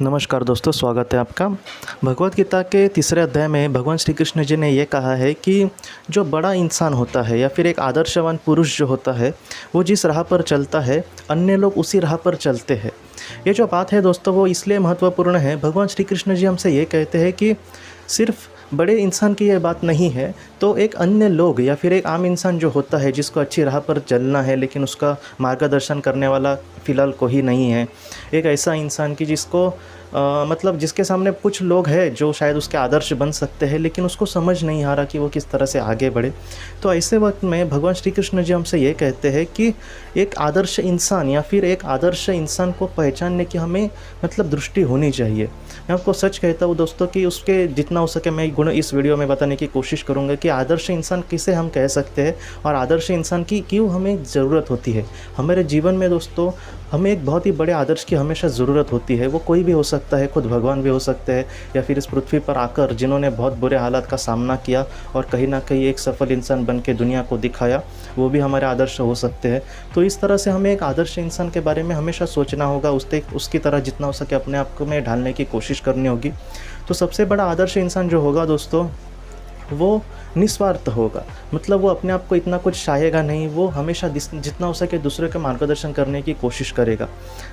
नमस्कार दोस्तों, स्वागत है आपका। भगवत गीता के तीसरे अध्याय में भगवान श्री कृष्ण जी ने ये कहा है कि जो बड़ा इंसान होता है या फिर एक आदर्शवान पुरुष जो होता है, वो जिस राह पर चलता है अन्य लोग उसी राह पर चलते हैं। ये जो बात है दोस्तों, वो इसलिए महत्वपूर्ण है। भगवान श्री कृष्ण जी हमसे ये कहते हैं कि सिर्फ बड़े इंसान की यह बात नहीं है, तो एक अन्य लोग या फिर एक आम इंसान जो होता है जिसको अच्छी राह पर चलना है, लेकिन उसका मार्गदर्शन करने वाला फ़िलहाल कोई नहीं है। एक ऐसा इंसान की जिसको मतलब जिसके सामने कुछ लोग हैं जो शायद उसके आदर्श बन सकते हैं, लेकिन उसको समझ नहीं आ रहा कि वो किस तरह से आगे बढ़े। तो ऐसे वक्त में भगवान श्री कृष्ण जी हमसे ये कहते हैं कि एक आदर्श इंसान या फिर एक आदर्श इंसान को पहचानने की हमें मतलब दृष्टि होनी चाहिए। मैं आपको सच कहता हूँ दोस्तों कि उसके जितना हो सके मैं गुण इस वीडियो में बताने की कोशिश करूँगा कि आदर्श इंसान किसे हम कह सकते हैं और आदर्श इंसान की क्यों हमें ज़रूरत होती है। हमारे जीवन में दोस्तों हमें एक बहुत ही बड़े आदर्श की हमेशा ज़रूरत होती है। वो कोई भी हो सकता है, खुद भगवान भी हो सकते हैं, या फिर इस पृथ्वी पर आकर जिन्होंने बहुत बुरे हालात का सामना किया और कहीं ना कहीं एक सफल इंसान बन के दुनिया को दिखाया, वो भी हमारे आदर्श हो सकते हैं। तो इस तरह से हमें एक आदर्श इंसान के बारे में हमेशा सोचना होगा, उसकी तरह जितना हो सके अपने आप को में ढालने की कोशिश करनी होगी। तो सबसे बड़ा आदर्श इंसान जो होगा दोस्तों, वो निस्वार्थ होगा। मतलब वो अपने आप को इतना कुछ चाहेगा नहीं, वो हमेशा जितना हो सके दूसरे का मार्गदर्शन करने की कोशिश करेगा।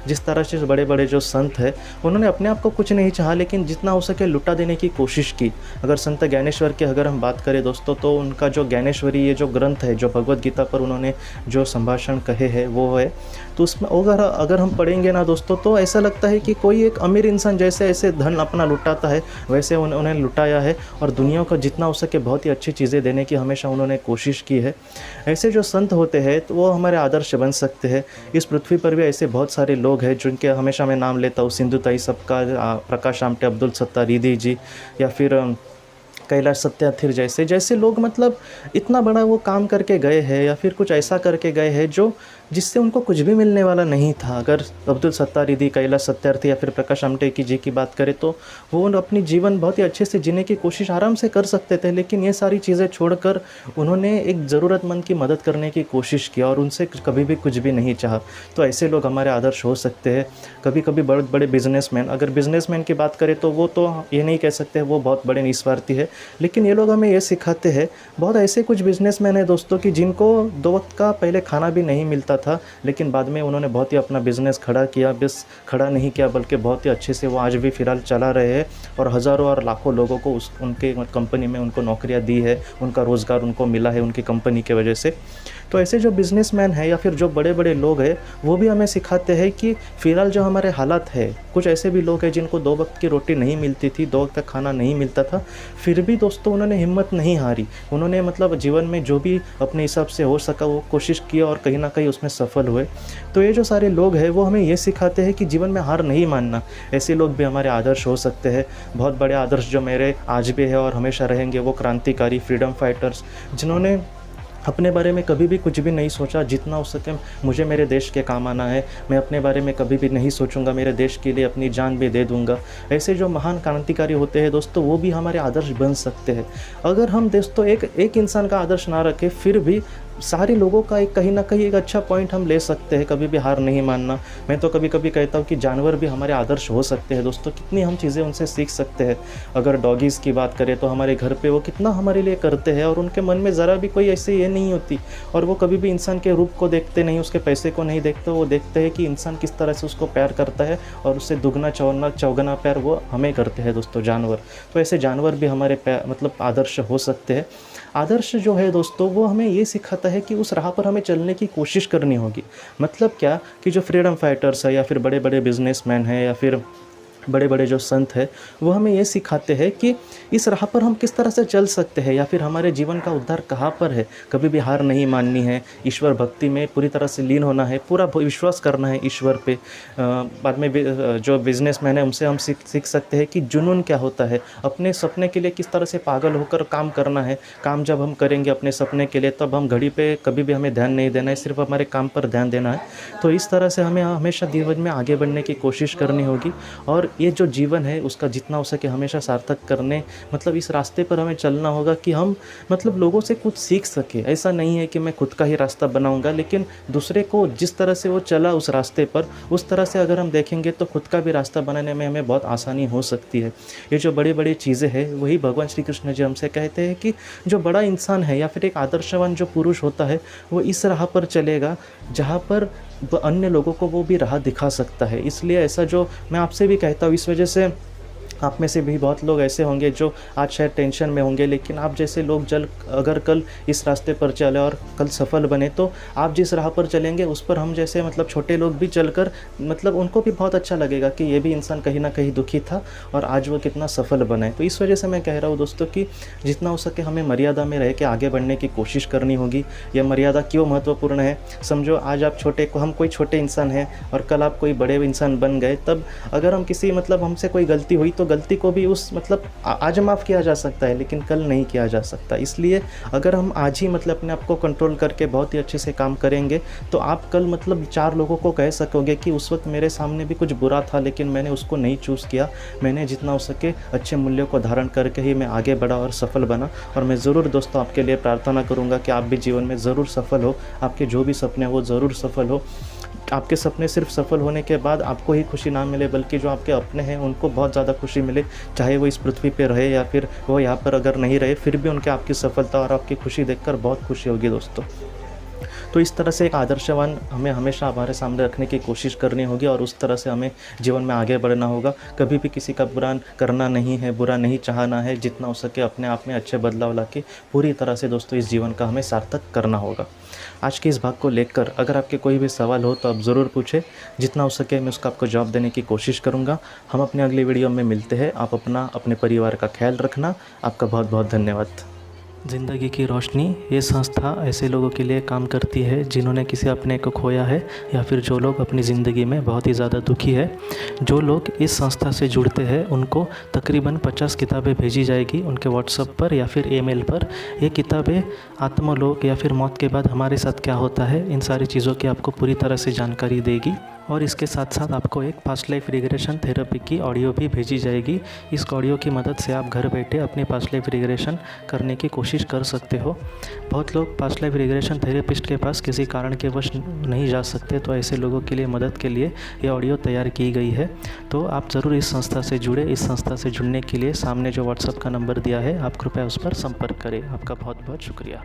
जिस तरह से बड़े बड़े जो संत हैं, उन्होंने अपने आप को कुछ नहीं चाहा, लेकिन जितना हो सके लुटा देने की कोशिश की। अगर संत ज्ञानेश्वर की अगर हम बात करें दोस्तों, तो उनका जो ज्ञानेश्वरी ये जो ग्रंथ है, जो भगवत गीता पर उन्होंने जो संभाषण कहे हैं वो है, तो उसमें अगर हम पढ़ेंगे ना दोस्तों, तो ऐसा लगता है कि कोई एक अमीर इंसान जैसे ऐसे धन अपना लुटाता है, वैसे उन्होंने लुटाया है और दुनिया को जितना हो सके बहुत ही अच्छी चीज़ें देने की हमेशा उन्होंने कोशिश की है। ऐसे जो संत होते हैं तो वो हमारे आदर्श बन सकते हैं। इस पृथ्वी पर भी ऐसे बहुत सारे लोग हैं जिनके हमेशा मैं नाम लेता हूँ, सिंधु ताई सबका, प्रकाश आमटे, अब्दुल सत्तार रिधी जी, या फिर कैलाश सत्यार्थी जैसे लोग मतलब इतना बड़ा वो काम करके गए हैं या फिर कुछ ऐसा करके गए हैं जो जिससे उनको कुछ भी मिलने वाला नहीं था। अगर अब्दुल सत्तार रिधी, कैलाश सत्यार्थी या फिर प्रकाश आमटे की जी की बात करें, तो वो अपनी जीवन बहुत ही अच्छे से जीने की कोशिश आराम से कर सकते थे, लेकिन ये सारी चीज़ें छोड़कर उन्होंने एक ज़रूरतमंद की मदद करने की कोशिश की और उनसे कभी भी कुछ भी नहीं चाहा। तो ऐसे लोग हमारे आदर्श हो सकते हैं। कभी कभी बड़े बड़े बिजनेसमैन, अगर बिजनेसमैन की बात करें तो वो तो ये नहीं कह सकते वो बहुत बड़े निस्वार्थी है, लेकिन ये लोग हमें ये सिखाते हैं। बहुत ऐसे कुछ बिजनेसमैन हैं दोस्तों कि जिनको 2 वक्त का पहले खाना भी नहीं मिलता था, लेकिन बाद में उन्होंने बहुत ही अपना बिज़नेस खड़ा किया। बस खड़ा नहीं किया बल्कि बहुत ही अच्छे से वो आज भी फ़िलहाल चला रहे हैं और हज़ारों और लाखों लोगों को उनके कंपनी में उनको नौकरियां दी है, उनका रोज़गार उनको मिला है उनकी कंपनी की वजह से। तो ऐसे जो बिज़नेसमैन हैं या फिर जो बड़े बड़े लोग हैं, वो भी हमें सिखाते हैं कि फ़िलहाल जो हमारे हालात है, कुछ ऐसे भी लोग हैं जिनको 2 वक्त की रोटी नहीं मिलती थी, 2 वक्त का खाना नहीं मिलता था, फिर भी दोस्तों उन्होंने हिम्मत नहीं हारी। उन्होंने मतलब जीवन में जो भी अपने हिसाब से हो सका वो कोशिश की और कहीं ना कहीं उसमें सफल हुए। तो ये जो सारे लोग हैं वो हमें ये सिखाते हैं कि जीवन में हार नहीं मानना। ऐसे लोग भी हमारे आदर्श हो सकते हैं। बहुत बड़े आदर्श जो मेरे आज भी है और हमेशा रहेंगे, वो क्रांतिकारी फ्रीडम फाइटर्स, जिन्होंने अपने बारे में कभी भी कुछ भी नहीं सोचा। जितना हो सके मुझे मेरे देश के काम आना है, मैं अपने बारे में कभी भी नहीं सोचूंगा, मेरे देश के लिए अपनी जान भी दे दूंगा। ऐसे जो महान क्रांतिकारी होते हैं दोस्तों, वो भी हमारे आदर्श बन सकते हैं। अगर हम दोस्तों एक इंसान का आदर्श ना रखें, फिर भी सारे लोगों का एक कहीं ना कहीं एक अच्छा पॉइंट हम ले सकते हैं, कभी भी हार नहीं मानना। मैं तो कभी कभी कहता हूँ कि जानवर भी हमारे आदर्श हो सकते हैं दोस्तों। कितनी हम चीज़ें उनसे सीख सकते हैं। अगर डॉगीज़ की बात करें तो हमारे घर पे वो कितना हमारे लिए करते हैं और उनके मन में ज़रा भी कोई ऐसे ये नहीं होती, और वो कभी भी इंसान के रूप को देखते नहीं, उसके पैसे को नहीं देखते। वो देखते हैं कि इंसान किस तरह से उसको प्यार करता है और उससे दुगना चौगना प्यार वो हमें करते हैं दोस्तों, जानवर। तो ऐसे जानवर भी हमारे मतलब आदर्श हो सकते हैं। आदर्श जो है दोस्तों, वो हमें ये सिखाता है कि उस राह पर हमें चलने की कोशिश करनी होगी। मतलब क्या कि जो फ्रीडम फाइटर्स है या फिर बड़े बड़े बिजनेसमैन हैं या फिर बड़े बड़े जो संत हैं, वो हमें ये सिखाते हैं कि इस राह पर हम किस तरह से चल सकते हैं या फिर हमारे जीवन का उद्धार कहाँ पर है। कभी भी हार नहीं माननी है, ईश्वर भक्ति में पूरी तरह से लीन होना है, पूरा विश्वास करना है ईश्वर पे। बाद में जो बिजनेसमैन है उनसे हम सीख सकते हैं कि जुनून क्या होता है, अपने सपने के लिए किस तरह से पागल होकर काम करना है। काम जब हम करेंगे अपने सपने के लिए, तब हम घड़ी पे कभी भी हमें ध्यान नहीं देना है, सिर्फ हमारे काम पर ध्यान देना है। तो इस तरह से हमें हमेशा जीवन में आगे बढ़ने की कोशिश करनी होगी और और ये जो जीवन है उसका जितना हो सके हमेशा सार्थक करने मतलब इस रास्ते पर हमें चलना होगा कि हम मतलब लोगों से कुछ सीख सके। ऐसा नहीं है कि मैं खुद का ही रास्ता बनाऊंगा, लेकिन दूसरे को जिस तरह से वो चला उस रास्ते पर, उस तरह से अगर हम देखेंगे तो खुद का भी रास्ता बनाने में हमें बहुत आसानी हो सकती है। ये जो बड़ी बड़ी चीज़ें हैं वही भगवान श्री कृष्ण जी हमसे कहते हैं कि जो बड़ा इंसान है या फिर एक आदर्शवान जो पुरुष होता है वो इस राह पर चलेगा जहाँ पर अन्य लोगों को वो भी राह दिखा सकता है। इसलिए ऐसा जो मैं आपसे भी कहता हूँ, इस वजह से आप में से भी बहुत लोग ऐसे होंगे जो आज शायद टेंशन में होंगे, लेकिन आप जैसे लोग अगर कल इस रास्ते पर चले और कल सफल बने तो आप जिस राह पर चलेंगे उस पर हम जैसे मतलब छोटे लोग भी चलकर मतलब उनको भी बहुत अच्छा लगेगा कि ये भी इंसान कहीं ना कहीं दुखी था और आज वो कितना सफल बना है। तो इस वजह से मैं कह रहा हूँ दोस्तों कि जितना हो सके हमें मर्यादा में रह के आगे बढ़ने की कोशिश करनी होगी। यह मर्यादा क्यों महत्वपूर्ण है, समझो आज आप हम कोई छोटे इंसान हैं और कल आप कोई बड़े इंसान बन गए, तब अगर हम किसी मतलब हमसे कोई गलती हुई तो गलती को भी उस मतलब आज माफ़ किया जा सकता है लेकिन कल नहीं किया जा सकता। इसलिए अगर हम आज ही मतलब अपने आप को कंट्रोल करके बहुत ही अच्छे से काम करेंगे तो आप कल मतलब 4 लोगों को कह सकोगे कि उस वक्त मेरे सामने भी कुछ बुरा था लेकिन मैंने उसको नहीं चूज़ किया, मैंने जितना हो सके अच्छे मूल्यों को धारण करके ही मैं आगे बढ़ा और सफल बना। और मैं ज़रूर दोस्तों आपके लिए प्रार्थना करूँगा कि आप भी जीवन में ज़रूर सफल हो, आपके जो भी सपने हो वो ज़रूर सफल हो। आपके सपने सिर्फ सफल होने के बाद आपको ही खुशी ना मिले बल्कि जो आपके अपने हैं उनको बहुत ज़्यादा खुशी मिले, चाहे वो इस पृथ्वी पे रहे या फिर वो यहाँ पर अगर नहीं रहे, फिर भी उनके आपकी सफलता और आपकी खुशी देखकर बहुत खुशी होगी दोस्तों। तो इस तरह से एक आदर्शवान हमें हमेशा हमारे सामने रखने की कोशिश करनी होगी और उस तरह से हमें जीवन में आगे बढ़ना होगा। कभी भी किसी का बुरा करना नहीं है, बुरा नहीं चाहना है, जितना हो सके अपने आप में अच्छे बदलाव लाके पूरी तरह से दोस्तों इस जीवन का हमें सार्थक करना होगा। आज के इस भाग को लेकर अगर आपके कोई भी सवाल हो तो आप ज़रूर पूछें, जितना हो सके मैं उसका आपको जवाब देने की कोशिश करूँगा। हम अपने अगले वीडियो में मिलते हैं। आप अपने परिवार का ख्याल रखना। आपका बहुत बहुत धन्यवाद। ज़िंदगी की रोशनी ये संस्था ऐसे लोगों के लिए काम करती है जिन्होंने किसी अपने को खोया है या फिर जो लोग अपनी ज़िंदगी में बहुत ही ज़्यादा दुखी है। जो लोग इस संस्था से जुड़ते हैं उनको तकरीबन 50 किताबें भेजी जाएगी उनके व्हाट्सएप पर या फिर ईमेल पर। ये किताबें आत्मलोक या फिर मौत के बाद हमारे साथ क्या होता है इन सारी चीज़ों की आपको पूरी तरह से जानकारी देगी। और इसके साथ साथ आपको एक पास्ट लाइफ रिग्रेशन थेरेपी की ऑडियो भी भेजी जाएगी। इस ऑडियो की मदद से आप घर बैठे अपनी पास्ट लाइफ रिग्रेशन करने की कोशिश कर सकते हो। बहुत लोग पास्ट लाइफ रिग्रेशन थेरेपिस्ट के पास किसी कारण के वश नहीं जा सकते, तो ऐसे लोगों के लिए मदद के लिए ये ऑडियो तैयार की गई है। तो आप ज़रूर इस संस्था से जुड़े। इस संस्था से जुड़ने के लिए सामने जो व्हाट्सएप का नंबर दिया है आप कृपया उस पर संपर्क करें। आपका बहुत बहुत शुक्रिया।